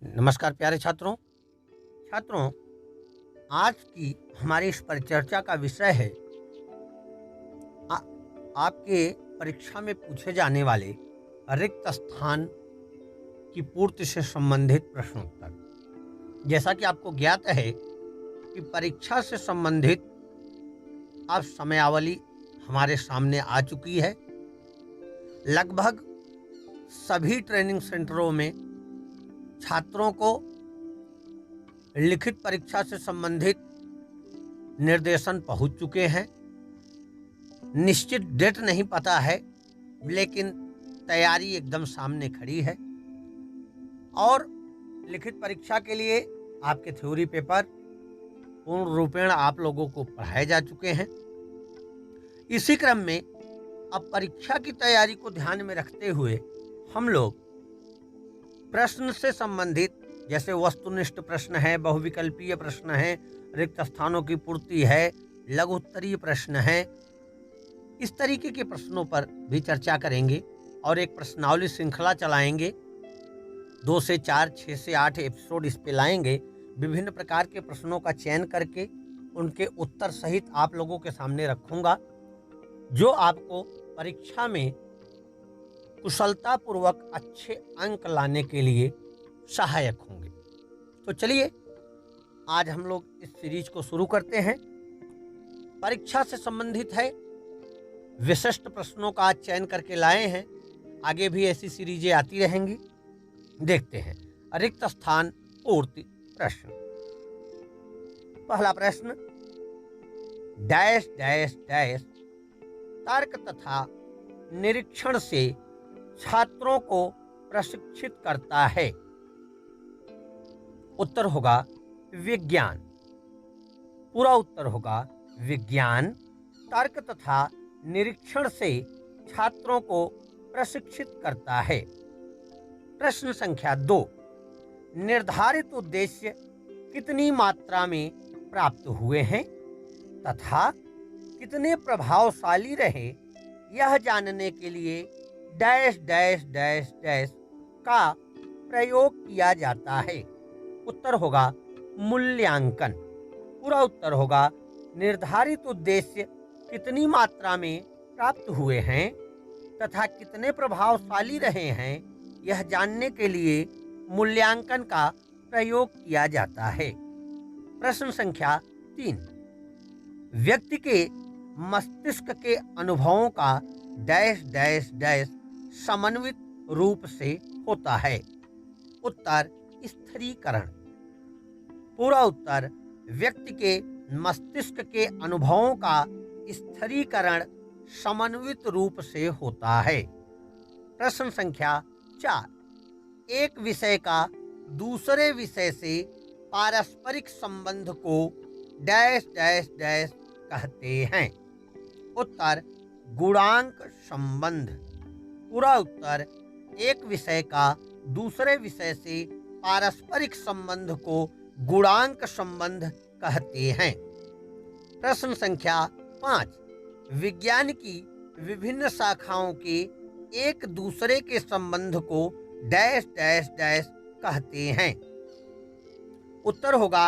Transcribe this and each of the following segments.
नमस्कार प्यारे छात्रों। छात्रों, आज की हमारी इस परिचर्चा का विषय है आ, आपके परीक्षा में पूछे जाने वाले रिक्त स्थान की पूर्ति से संबंधित प्रश्नोत्तर। जैसा कि आपको ज्ञात है कि परीक्षा से संबंधित अब समयावली हमारे सामने आ चुकी है। लगभग सभी ट्रेनिंग सेंटरों में छात्रों को लिखित परीक्षा से संबंधित निर्देशन पहुंच चुके हैं। निश्चित डेट नहीं पता है, लेकिन तैयारी एकदम सामने खड़ी है। और लिखित परीक्षा के लिए आपके थ्योरी पेपर पूर्ण रूपेण आप लोगों को पढ़ाए जा चुके हैं। इसी क्रम में अब परीक्षा की तैयारी को ध्यान में रखते हुए हम लोग प्रश्न से संबंधित, जैसे वस्तुनिष्ठ प्रश्न है, बहुविकल्पीय प्रश्न है, रिक्त स्थानों की पूर्ति है, लघु उत्तरीय प्रश्न है, इस तरीके के प्रश्नों पर भी चर्चा करेंगे और एक प्रश्नावली श्रृंखला चलाएंगे। 2 से 4, 6 से 8 एपिसोड इस पे लाएंगे। विभिन्न प्रकार के प्रश्नों का चयन करके उनके उत्तर सहित आप लोगों के सामने रखूंगा, जो आपको परीक्षा में कुशलतापूर्वक अच्छे अंक लाने के लिए सहायक होंगे। तो चलिए आज हम लोग इस सीरीज को शुरू करते हैं। परीक्षा से संबंधित है, विशिष्ट प्रश्नों का चयन करके लाए हैं। आगे भी ऐसी सीरीजें आती रहेंगी। देखते हैं रिक्त स्थान पूर्ति प्रश्न। पहला प्रश्न, डैश डैश डैश तर्क तथा निरीक्षण से छात्रों को प्रशिक्षित करता है। उत्तर होगा विज्ञान। पूरा उत्तर होगा विज्ञान तर्क तथा निरीक्षण से छात्रों को प्रशिक्षित करता है। प्रश्न संख्या 2, निर्धारित उद्देश्य कितनी मात्रा में प्राप्त हुए हैं तथा कितने प्रभावशाली रहे, यह जानने के लिए डैश डैश डैश डैश का प्रयोग किया जाता है। उत्तर होगा मूल्यांकन। पूरा उत्तर होगा निर्धारित उद्देश्य कितनी मात्रा में प्राप्त हुए हैं तथा कितने प्रभावशाली रहे हैं, यह जानने के लिए मूल्यांकन का प्रयोग किया जाता है। प्रश्न संख्या 3, व्यक्ति के मस्तिष्क के अनुभवों का डैश डैश डैश समन्वित रूप से होता है। उत्तर स्थिरीकरण। पूरा उत्तर व्यक्ति के मस्तिष्क के अनुभवों का स्थिरीकरण समन्वित रूप से होता है। प्रश्न संख्या 4, एक विषय का दूसरे विषय से पारस्परिक संबंध को डैश डैश डैश कहते हैं। उत्तर गुणांक संबंध। पूरा उत्तर एक विषय का दूसरे विषय से पारस्परिक संबंध को गुणांक संबंध कहते हैं। प्रश्न संख्या 5, विज्ञान की विभिन्न शाखाओं के एक दूसरे के संबंध को डैश डैश डैश कहते हैं। उत्तर होगा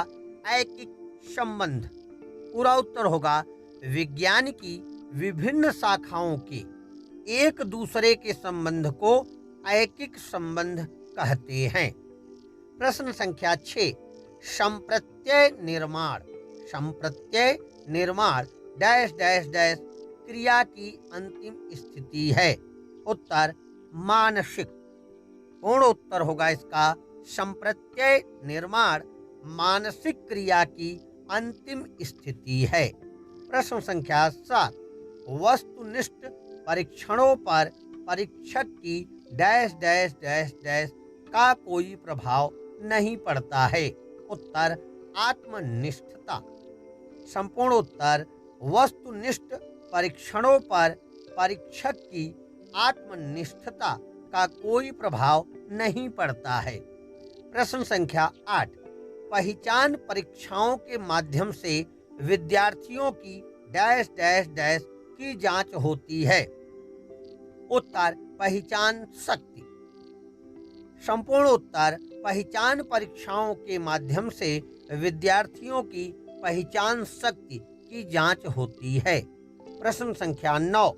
ऐकिक संबंध। पूरा उत्तर होगा विज्ञान की विभिन्न शाखाओं के एक दूसरे के संबंध को ऐकिक संबंध कहते हैं। प्रश्न संख्या 6, संप्रत्यय निर्माण। संप्रत्यय निर्माण डैश डैश डैश क्रिया की अंतिम स्थिति है। उत्तर मानसिक। पूर्ण उत्तर होगा इसका संप्रत्यय निर्माण मानसिक क्रिया की अंतिम स्थिति है। प्रश्न संख्या 7, वस्तुनिष्ठ परीक्षणों पर परीक्षक की डैश डैश डैश डैश का कोई प्रभाव नहीं पड़ता है। उत्तर आत्मनिष्ठता। संपूर्ण उत्तर वस्तुनिष्ठ परीक्षणों पर परीक्षक की आत्मनिष्ठता का कोई प्रभाव नहीं पड़ता है। प्रश्न संख्या 8, पहचान परीक्षाओं के माध्यम से विद्यार्थियों की डैश डैश डैश की जांच होती है। उत्तर पहचान शक्ति। संपूर्ण उत्तर पहचान परीक्षाओं के माध्यम से विद्यार्थियों की पहचान शक्ति की जांच होती है। प्रश्न संख्या 9,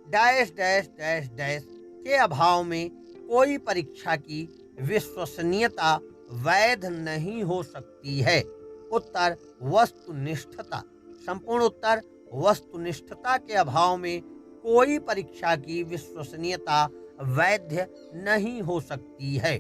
डैश डैश डैश डैश के अभाव में कोई परीक्षा की विश्वसनीयता वैध नहीं हो सकती है। उत्तर वस्तुनिष्ठता। संपूर्ण उत्तर वस्तुनिष्ठता के अभाव में कोई परीक्षा की विश्वसनीयता वैध नहीं हो सकती है।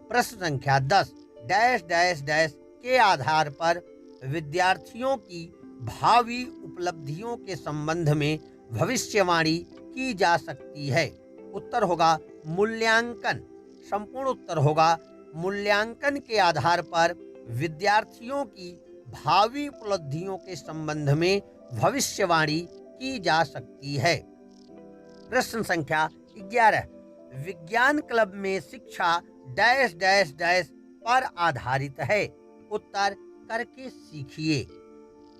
प्रश्न संख्या 10, डैश डैश डैश के आधार पर विद्यार्थियों की भावी उपलब्धियों के संबंध में भविष्यवाणी की जा सकती है। उत्तर होगा मूल्यांकन। संपूर्ण उत्तर होगा मूल्यांकन के आधार पर विद्यार्थियों की भावी उपलब्धियों के संबंध में भविष्यवाणी की जा सकती है। प्रश्न संख्या 11, विज्ञान क्लब में शिक्षा डैश डैश डैश पर आधारित है। उत्तर करके सीखिए।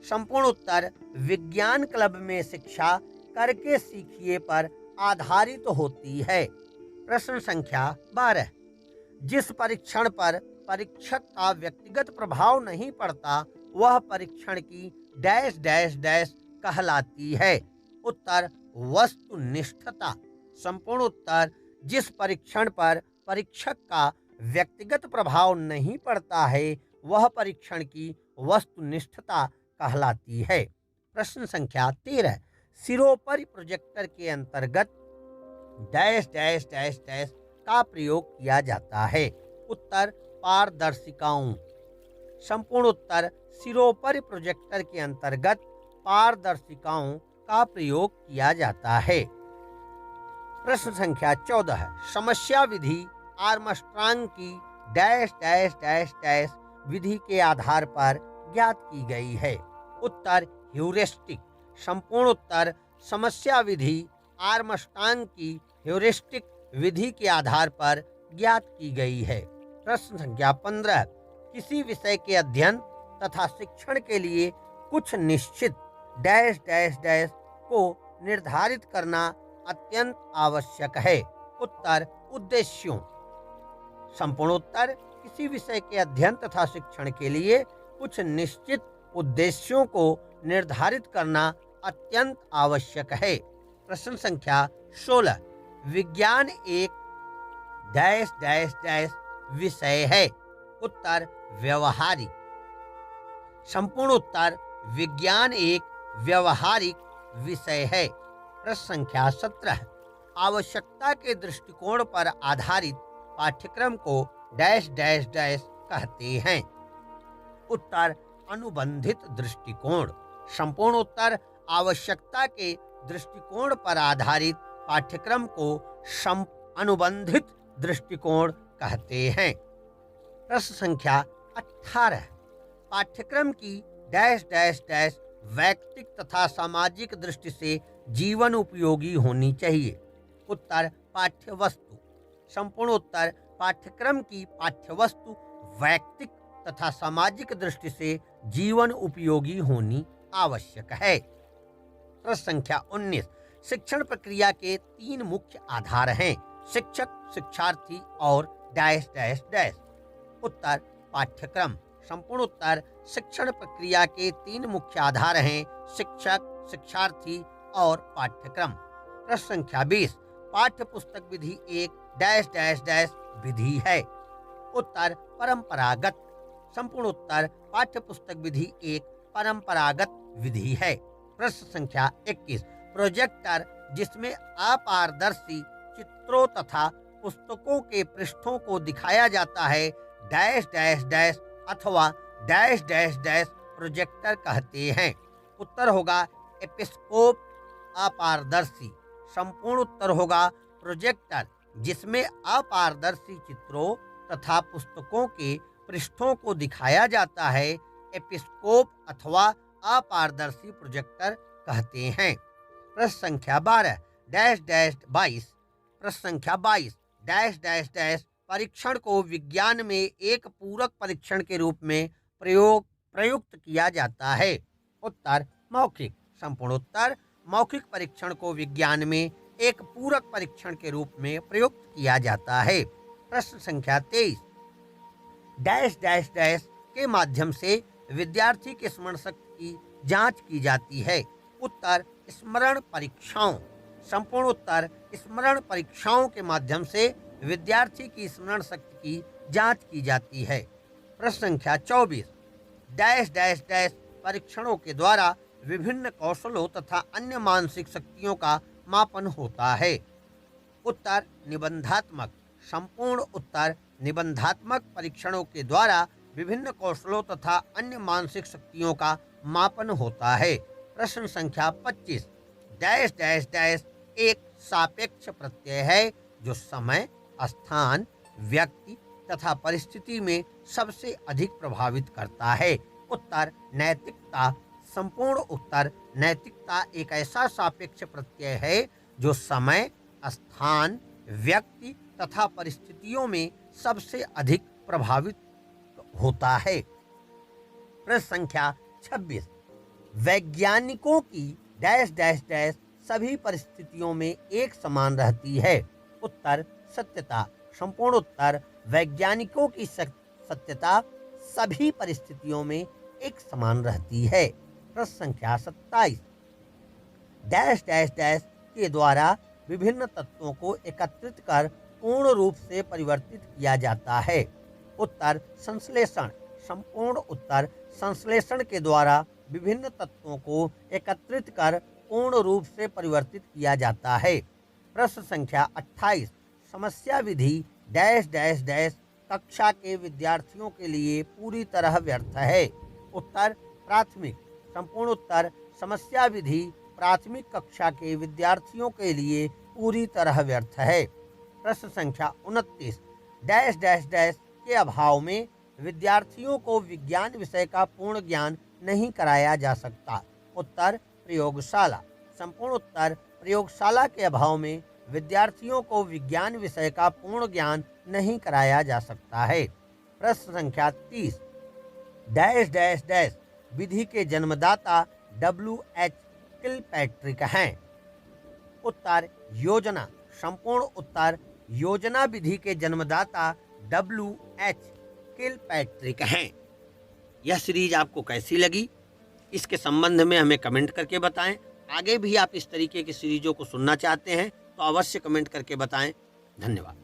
संपूर्ण उत्तर विज्ञान क्लब में शिक्षा करके सीखिए पर आधारित होती है। प्रश्न संख्या 12, जिस परीक्षण पर परीक्षक का व्यक्तिगत प्रभाव नहीं पड़ता वह परीक्षण की डैश डैश डैश कहलाती है। उत्तर वस्तुनिष्ठता। संपूर्ण उत्तर जिस परीक्षण पर परीक्षक का व्यक्तिगत प्रभाव नहीं पड़ता है वह परीक्षण की वस्तुनिष्ठता कहलाती है। प्रश्न संख्या 13, सिरोपरि प्रोजेक्टर के अंतर्गत डैश डैश डैश डैश का प्रयोग किया जाता है। उत्तर पारदर्शिकाओं। संपूर्ण उत्तर सिरोपरि प्रोजेक्टर के अंतर्गत पारदर्शिकाओं का प्रयोग किया जाता है। प्रश्न संख्या 14, समस्या विधि आर्मस्ट्रांग की डैश डैश डैश डैश विधि के आधार पर ज्ञात की गई है। उत्तर ह्यूरिस्टिक। संपूर्ण उत्तर समस्या विधि आर्मस्ट्रांग की ह्यूरिस्टिक विधि के आधार पर ज्ञात की गई है। प्रश्न संख्या 15, किसी विषय के अध्ययन तथा शिक्षण के लिए कुछ निश्चित डैश डैश डैश को निर्धारित करना अत्यंत आवश्यक है। उत्तर उद्देश्यों। संपूर्ण उत्तर किसी विषय के अध्ययन तथा शिक्षण के लिए कुछ निश्चित उद्देश्यों को निर्धारित करना अत्यंत आवश्यक है। प्रश्न संख्या 16, विज्ञान एक डैश डैश डैश विषय है। उत्तर व्यवहारिक। संपूर्ण उत्तर विज्ञान एक व्यवहारिक विषय है। प्रश्न संख्या 17, आवश्यकता के दृष्टिकोण पर आधारित पाठ्यक्रम को डैश डैश डैश कहते हैं। उत्तर अनुबंधित दृष्टिकोण। संपूर्ण उत्तर आवश्यकता के दृष्टिकोण पर आधारित पाठ्यक्रम को अनुबंधित दृष्टिकोण कहते हैं। प्रश्न संख्या 18, पाठ्यक्रम की डैश डैश डैश वैयक्तिक तथा सामाजिक दृष्टि से जीवन उपयोगी होनी चाहिए। उत्तर पाठ्यवस्तु। संपूर्ण उत्तर पाठ्यक्रम की पाठ्यवस्तु वैयक्तिक तथा सामाजिक दृष्टि से जीवन उपयोगी होनी आवश्यक है। प्रश्न संख्या 19, शिक्षण प्रक्रिया के 3 मुख्य आधार हैं, शिक्षक, शिक्षार्थी और डैश डैश डैश। उत्तर पाठ्यक्रम। संपूर्ण उत्तर शिक्षण प्रक्रिया के 3 मुख्य आधार हैं, शिक्षक, शिक्षार्थी और पाठ्यक्रम। प्रश्न संख्या 20, पाठ्य पुस्तक विधि एक डैश डैश डैश विधि है। उत्तर परंपरागत। संपूर्ण उत्तर पाठ्य पुस्तक विधि एक परंपरागत विधि है। प्रश्न संख्या 21, प्रोजेक्टर जिसमें अपारदर्शी चित्रों तथा पुस्तकों के पृष्ठों को दिखाया जाता है डैश डैश डैश अथवा डैश डैश डैश प्रोजेक्टर कहते हैं। उत्तर होगा एपिस्कोप अपारदर्शी। संपूर्ण उत्तर होगा प्रोजेक्टर जिसमें अपारदर्शी चित्रों तथा पुस्तकों के पृष्ठों को दिखाया जाता है एपिस्कोप अथवा अपारदर्शी प्रोजेक्टर कहते हैं। प्रश्न संख्या 12 डैश डैश 22। प्रश्न संख्या 22 डैश डैश डैश परीक्षण को विज्ञान में एक पूरक परीक्षण के रूप में प्रयुक्त किया जाता है। उत्तर मौखिक। संपूर्ण उत्तर मौखिक परीक्षण को विज्ञान में एक पूरक परीक्षण के रूप में प्रयुक्त किया जाता है। प्रश्न संख्या 23, डैश डैश डैश के माध्यम से विद्यार्थी की स्मरण शक्ति की जांच की जाती है। उत्तर, स्मरण परीक्षाओं। संपूर्ण उत्तर, स्मरण परीक्षाओं के माध्यम से विद्यार्थी की स्मरण शक्ति की जांच की जाती है। प्रश्न संख्या 24, डैश डैश डैश परीक्षणों के द्वारा विभिन्न कौशलों तथा अन्य मानसिक शक्तियों का मापन होता है। उत्तर, निबंधात्मक। संपूर्ण उत्तर, निबंधात्मक परीक्षणों के द्वारा विभिन्न कौशलों तथा अन्य मानसिक शक्तियों का मापन होता है। प्रश्न संख्या 25, डैश डैश डैश एक सापेक्ष प्रत्यय है जो समय, स्थान, व्यक्ति तथा परिस्थिति में सबसे अधिक प्रभावित करता है। उत्तर, नैतिकता। संपूर्ण उत्तर, नैतिकता एक ऐसा सापेक्ष प्रत्यय है जो समय, स्थान, व्यक्ति तथा परिस्थितियों में सबसे अधिक प्रभावित होता है। प्रश्न संख्या 26, वैज्ञानिकों की डैश डैश डैश सभी परिस्थितियों में एक समान रहती है। उत्तर, सत्यता। संपूर्ण उत्तर, वैज्ञानिकों की सत्यता सभी परिस्थितियों में एक समान रहती है। प्रश्न संख्या 27, डैश डैश डैश के द्वारा विभिन्न तत्वों को एकत्रित कर पूर्ण रूप से परिवर्तित किया जाता है। उत्तर, संश्लेषण। संपूर्ण उत्तर, संश्लेषण के द्वारा विभिन्न तत्वों को एकत्रित कर पूर्ण रूप से परिवर्तित किया जाता है। प्रश्न संख्या 28, समस्या विधि डैश डैश डैश कक्षा के विद्यार्थियों के लिए पूरी तरह व्यर्थ है। उत्तर, प्राथमिक। संपूर्ण उत्तर, समस्या विधि प्राथमिक कक्षा के विद्यार्थियों के लिए पूरी तरह व्यर्थ है। प्रश्न संख्या 29, डैश डैश डैश के अभाव में विद्यार्थियों को विज्ञान विषय का पूर्ण ज्ञान नहीं कराया जा सकता। उत्तर, प्रयोगशाला। संपूर्ण उत्तर, प्रयोगशाला के अभाव में विद्यार्थियों को विज्ञान विषय का पूर्ण ज्ञान नहीं कराया जा सकता है। प्रश्न संख्या 30, डैश डैश डैश विधि के जन्मदाता WH किलपैट्रिक हैं। उत्तर, योजना। संपूर्ण उत्तर, योजना विधि के जन्मदाता WH किलपैट्रिक हैं। यह सीरीज आपको कैसी लगी, इसके संबंध में हमें कमेंट करके बताएं। आगे भी आप इस तरीके की सीरीजों को सुनना चाहते हैं तो अवश्य कमेंट करके बताएं। धन्यवाद।